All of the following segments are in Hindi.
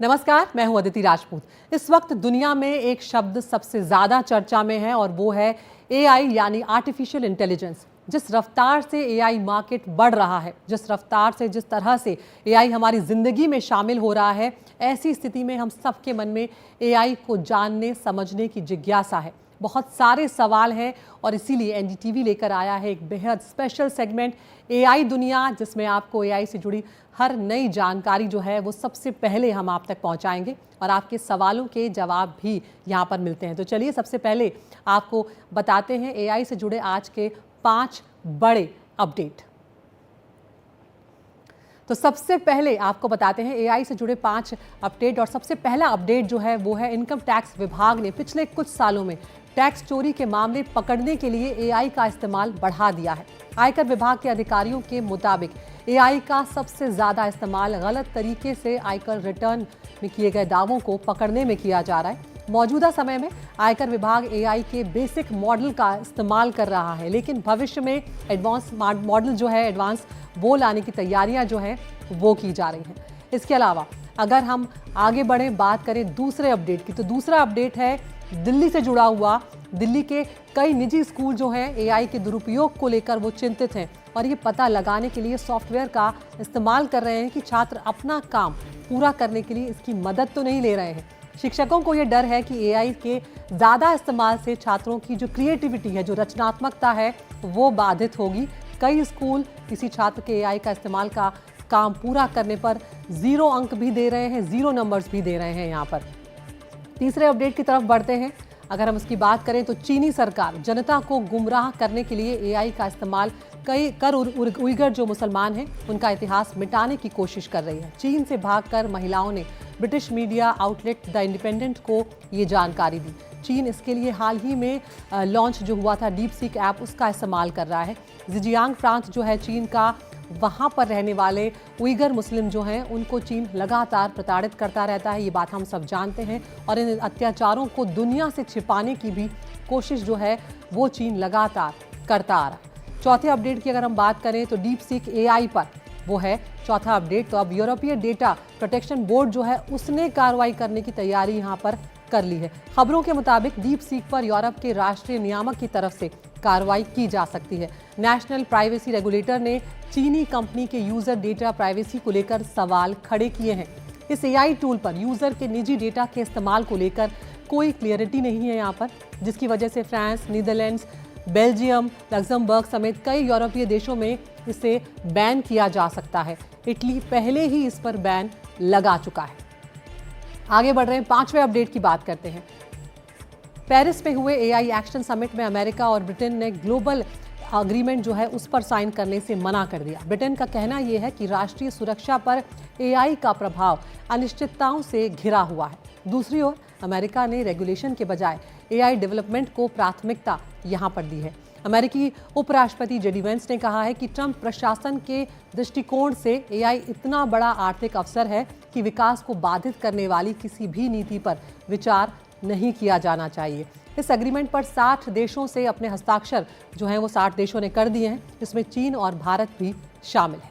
नमस्कार, मैं हूं अदिति राजपूत। इस वक्त दुनिया में एक शब्द सबसे ज्यादा चर्चा में है और वो है एआई यानी आर्टिफिशियल इंटेलिजेंस। जिस रफ्तार से एआई मार्केट बढ़ रहा है, जिस रफ्तार से जिस तरह से एआई हमारी जिंदगी में शामिल हो रहा है, ऐसी स्थिति में हम सबके मन में एआई को जानने समझने की जिज्ञासा है। बहुत सारे सवाल हैं और इसीलिए एनडीटीवी लेकर आया है एक बेहद स्पेशल सेगमेंट एआई दुनिया, जिसमें आपको एआई से जुड़ी हर नई जानकारी जो है वो सबसे पहले हम आप तक पहुंचाएंगे और आपके सवालों के जवाब भी यहां पर मिलते हैं। तो चलिए सबसे पहले आपको बताते हैं एआई से जुड़े आज के 5 बड़े अपडेट। तो सबसे पहले आपको बताते हैं एआई से जुड़े 5 अपडेट और सबसे पहला अपडेट जो है वो है इनकम टैक्स विभाग ने पिछले कुछ सालों में टैक्स चोरी के मामले पकड़ने के लिए एआई का इस्तेमाल बढ़ा दिया है। आयकर विभाग के अधिकारियों के मुताबिक एआई का सबसे ज्यादा इस्तेमाल गलत तरीके से आयकर रिटर्न में किए गए दावों को पकड़ने में किया जा रहा है। मौजूदा समय में आयकर विभाग एआई के बेसिक मॉडल का इस्तेमाल कर रहा है, लेकिन भविष्य में एडवांस मॉडल जो है एडवांस वो लाने की तैयारियां जो हैं वो की जा रही हैं। इसके अलावा अगर हम आगे बढ़ें, बात करें दूसरे अपडेट की, तो दूसरा अपडेट है दिल्ली से जुड़ा हुआ। दिल्ली के कई निजी स्कूल जो हैं एआई के दुरुपयोग को लेकर वो चिंतित हैं और ये पता लगाने के लिए सॉफ्टवेयर का इस्तेमाल कर रहे हैं कि छात्र अपना काम पूरा करने के लिए इसकी मदद तो नहीं ले रहे हैं। शिक्षकों को ये डर है कि एआई के ज़्यादा इस्तेमाल से छात्रों की जो क्रिएटिविटी है, जो रचनात्मकता है, वो बाधित होगी। कई स्कूल किसी छात्र के एआई का इस्तेमाल का काम पूरा करने पर 0 अंक भी दे रहे हैं, 0 नंबर्स भी दे रहे हैं। यहाँ पर तीसरे अपडेट की तरफ बढ़ते हैं। अगर हम इसकी बात करें तो चीनी सरकार जनता को गुमराह करने के लिए एआई का इस्तेमाल उइगर जो मुसलमान हैं उनका इतिहास मिटाने की कोशिश कर रही है। चीन से भागकर महिलाओं ने British media outlet the independent को ये जानकारी दी। चीन इसके लिए हाल ही में लॉन्च जो हुआ था डीप सीक ऐप, उसका इस्तेमाल कर रहा है। जिजियांग प्रांत जो है चीन का, वहाँ पर रहने वाले उइगर मुस्लिम जो हैं उनको चीन लगातार प्रताड़ित करता रहता है। ये बात हम सब जानते हैं और इन अत्याचारों को दुनिया से छिपाने की भी कोशिश जो है वो चीन लगातार करता आ रहा है। चौथे अपडेट की अगर हम बात करें तो डीप सीक एआई पर वो है चौथा अपडेट। तो अब यूरोपीय डेटा प्रोटेक्शन बोर्ड जो है उसने कार्रवाई करने की तैयारी यहाँ पर कर ली है। खबरों के मुताबिक डीप सीक पर यूरोप के राष्ट्रीय नियामक की तरफ से कार्रवाई की जा सकती है। नेशनल प्राइवेसी रेगुलेटर ने चीनी कंपनी के यूजर डेटा प्राइवेसी को लेकर सवाल खड़े किए हैं। इस एआई टूल पर यूजर के निजी डेटा के इस्तेमाल को लेकर कोई क्लियरिटी नहीं है यहाँ पर, जिसकी वजह से फ्रांस, नीदरलैंड्स, बेल्जियम, लग्जमबर्ग समेत कई यूरोपीय देशों में इसे बैन किया जा सकता है। इटली पहले ही इस पर बैन लगा चुका है। आगे बढ़ रहे हैं, 5वें अपडेट की बात करते हैं। पेरिस में हुए एआई एक्शन समिट में अमेरिका और ब्रिटेन ने ग्लोबल अग्रीमेंट जो है उस पर साइन करने से मना कर दिया। ब्रिटेन का कहना यह है कि राष्ट्रीय सुरक्षा पर एआई का प्रभाव अनिश्चितताओं से घिरा हुआ है। दूसरी ओर अमेरिका ने रेगुलेशन के बजाय एआई डेवलपमेंट को प्राथमिकता यहां पर दी है। अमेरिकी उपराष्ट्रपति जेडी वेंस ने कहा है कि ट्रंप प्रशासन के दृष्टिकोण से एआई इतना बड़ा आर्थिक अवसर है कि विकास को बाधित करने वाली किसी भी नीति पर विचार नहीं किया जाना चाहिए। इस एग्रीमेंट पर 60 देशों से अपने हस्ताक्षर जो हैं वो 60 देशों ने कर दिए हैं, जिसमें चीन और भारत भी शामिल है।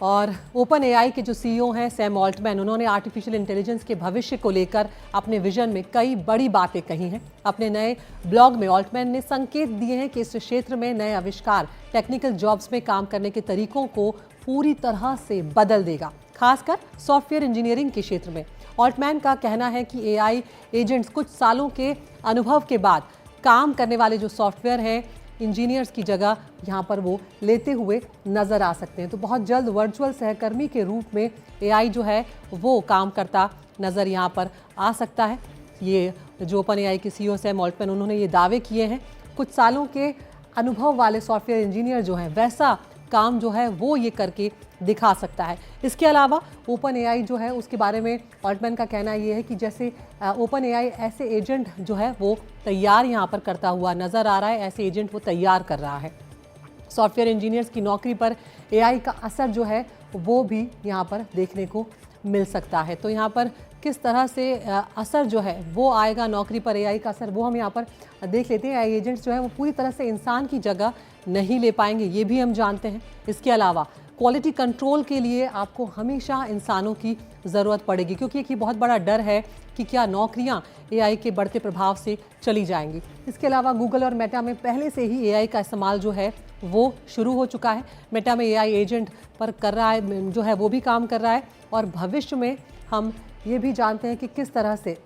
और ओपन एआई के जो सीईओ हैं सैम ऑल्टमैन, उन्होंने आर्टिफिशियल इंटेलिजेंस के भविष्य को लेकर अपने विजन में कई बड़ी बातें कही हैं। अपने नए ब्लॉग में ऑल्टमैन ने संकेत दिए हैं कि इस क्षेत्र में नए आविष्कार टेक्निकल जॉब्स में काम करने के तरीकों को पूरी तरह से बदल देगा, खासकर सॉफ्टवेयर इंजीनियरिंग के क्षेत्र में। ऑल्टमैन का कहना है कि एआई एजेंट्स कुछ सालों के अनुभव के बाद काम करने वाले जो सॉफ्टवेयर हैं इंजीनियर्स की जगह यहाँ पर वो लेते हुए नज़र आ सकते हैं। तो बहुत जल्द वर्चुअल सहकर्मी के रूप में एआई जो है वो काम करता नज़र यहाँ पर आ सकता है। ये जो ओपन एआई के सीईओ सैम ऑल्टमैन, उन्होंने ये दावे किए हैं। कुछ सालों के अनुभव वाले सॉफ्टवेयर इंजीनियर जो हैं वैसा काम जो है वो ये करके दिखा सकता है। इसके अलावा ओपन एआई जो है उसके बारे में ऑल्टमैन का कहना ये है कि जैसे ओपन एआई ऐसे एजेंट जो है वो तैयार यहाँ पर करता हुआ नज़र आ रहा है, ऐसे एजेंट वो तैयार कर रहा है। सॉफ्टवेयर इंजीनियर्स की नौकरी पर एआई का असर जो है वो भी यहाँ पर देखने को मिल सकता है। तो यहाँ पर किस तरह से असर जो है वो आएगा नौकरी पर एआई का असर, वो हम यहाँ पर देख लेते हैं। एआई एजेंट्स जो है वो पूरी तरह से इंसान की जगह नहीं ले पाएंगे, ये भी हम जानते हैं। इसके अलावा क्वालिटी कंट्रोल के लिए आपको हमेशा इंसानों की ज़रूरत पड़ेगी, क्योंकि एक ये बहुत बड़ा डर है कि क्या नौकरियां एआई के बढ़ते प्रभाव से चली जाएंगी। इसके अलावा गूगल और मेटा में पहले से ही एआई का इस्तेमाल जो है वो शुरू हो चुका है। मेटा में एआई एजेंट पर कर रहा है जो है वो भी काम कर रहा है, और भविष्य में हम ये भी जानते हैं कि किस तरह से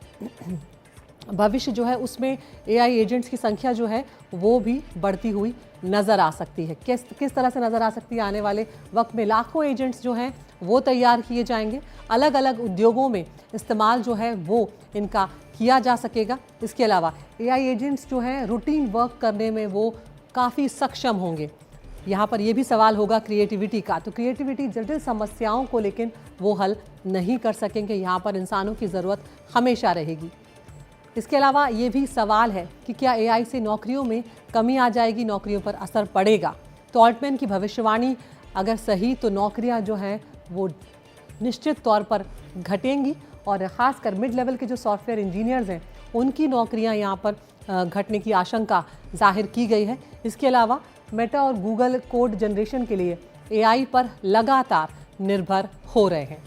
भविष्य जो है उसमें एआई एजेंट्स की संख्या जो है वो भी बढ़ती हुई नज़र आ सकती है। किस तरह से नज़र आ सकती है? आने वाले वक्त में लाखों एजेंट्स जो हैं वो तैयार किए जाएंगे। अलग अलग उद्योगों में इस्तेमाल जो है वो इनका किया जा सकेगा। इसके अलावा एआई एजेंट्स जो हैं रूटीन वर्क करने में वो काफ़ी सक्षम होंगे। यहाँ पर यह भी सवाल होगा क्रिएटिविटी का, तो क्रिएटिविटी जटिल समस्याओं को लेकिन वो हल नहीं कर सकेंगे। यहाँ पर इंसानों की ज़रूरत हमेशा रहेगी। इसके अलावा ये भी सवाल है कि क्या एआई से नौकरियों में कमी आ जाएगी, नौकरियों पर असर पड़ेगा। तो ऑल्टमैन की भविष्यवाणी अगर सही तो नौकरियां जो हैं वो निश्चित तौर पर घटेंगी, और ख़ासकर मिड लेवल के जो सॉफ्टवेयर इंजीनियर्स हैं उनकी नौकरियां यहाँ पर घटने की आशंका जाहिर की गई है। इसके अलावा मेटा और गूगल कोड जनरेशन के लिए एआई पर लगातार निर्भर हो रहे हैं।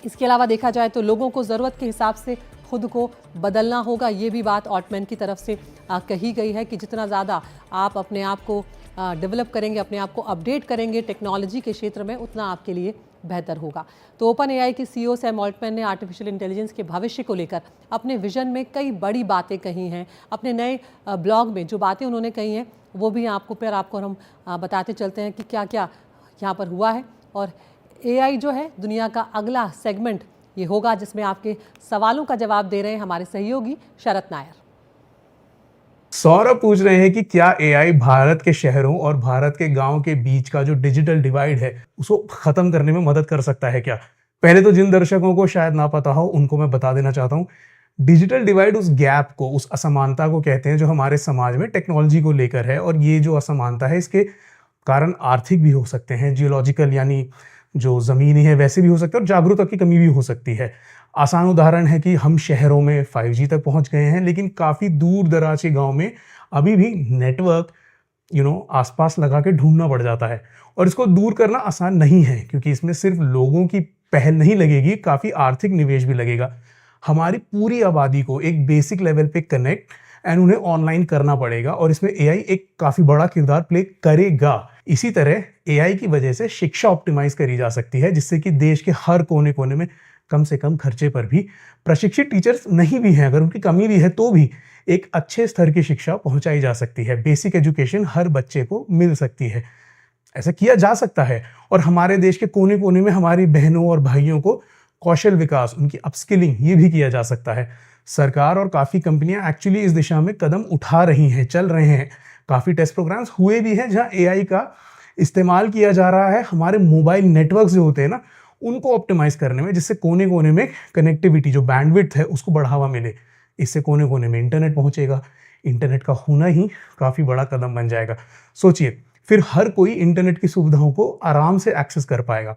इसके अलावा देखा जाए तो लोगों को ज़रूरत के हिसाब से खुद को बदलना होगा। ये भी बात ऑल्टमैन की तरफ से कही गई है कि जितना ज़्यादा आप अपने आप को डेवलप करेंगे, अपने आप को अपडेट करेंगे टेक्नोलॉजी के क्षेत्र में, उतना आपके लिए बेहतर होगा। तो ओपन एआई की सीईओ सैम ऑल्टमैन ने आर्टिफिशियल इंटेलिजेंस के भविष्य को लेकर अपने विजन में कई बड़ी बातें कही हैं। अपने नए ब्लॉग में जो बातें उन्होंने कही हैं वो भी आपको हम बताते चलते हैं कि क्या क्या यहाँ पर हुआ है। और एआई जो है दुनिया का अगला सेगमेंट ये होगा जिसमें आपके सवालों का जवाब दे रहे हैं हमारे सहयोगी शरत नायर। सौरभ पूछ रहे हैं कि क्या एआई भारत के शहरों और भारत के गांव के बीच का जो डिजिटल डिवाइड है उसको खत्म करने में मदद कर सकता है क्या? पहले तो जिन दर्शकों को शायद ना पता हो उनको मैं बता देना चाहता हूँ, डिजिटल डिवाइड उस गैप को, उस असमानता को कहते हैं जो हमारे समाज में टेक्नोलॉजी को लेकर है। और ये जो असमानता है इसके कारण आर्थिक भी हो सकते हैं, जियोलॉजिकल यानी जो ज़मीनी है वैसे भी हो सकते हैं, और जागरूकता की कमी भी हो सकती है। आसान उदाहरण है कि हम शहरों में 5G तक पहुंच गए हैं, लेकिन काफ़ी दूर दराज के गांव में अभी भी नेटवर्क आसपास लगा के ढूंढना पड़ जाता है। और इसको दूर करना आसान नहीं है, क्योंकि इसमें सिर्फ लोगों की पहल नहीं लगेगी, काफ़ी आर्थिक निवेश भी लगेगा। हमारी पूरी आबादी को एक बेसिक लेवल पे कनेक्ट एंड उन्हें ऑनलाइन करना पड़ेगा, और इसमें एआई एक काफ़ी बड़ा किरदार प्ले करेगा। इसी तरह एआई की वजह से शिक्षा ऑप्टिमाइज करी जा सकती है, जिससे कि देश के हर कोने कोने में कम से कम खर्चे पर भी प्रशिक्षित टीचर्स नहीं भी हैं, अगर उनकी कमी भी है तो भी एक अच्छे स्तर की शिक्षा पहुंचाई जा सकती है। बेसिक एजुकेशन हर बच्चे को मिल सकती है। ऐसा किया जा सकता है। और हमारे देश के कोने कोने में हमारी बहनों और भाइयों को कौशल विकास, उनकी अपस्किलिंग, ये भी किया जा सकता है। सरकार और काफ़ी कंपनियां एक्चुअली इस दिशा में कदम उठा रही हैं, चल रहे हैं। काफ़ी टेस्ट प्रोग्राम्स हुए भी हैं जहां एआई का इस्तेमाल किया जा रहा है हमारे मोबाइल नेटवर्क जो होते हैं ना, उनको ऑप्टिमाइज करने में, जिससे कोने कोने में कनेक्टिविटी, जो बैंडविड्थ है, उसको बढ़ावा मिले। इससे कोने कोने में इंटरनेट पहुंचेगा। इंटरनेट का होना ही काफ़ी बड़ा कदम बन जाएगा। सोचिए, फिर हर कोई इंटरनेट की सुविधाओं को आराम से एक्सेस कर पाएगा।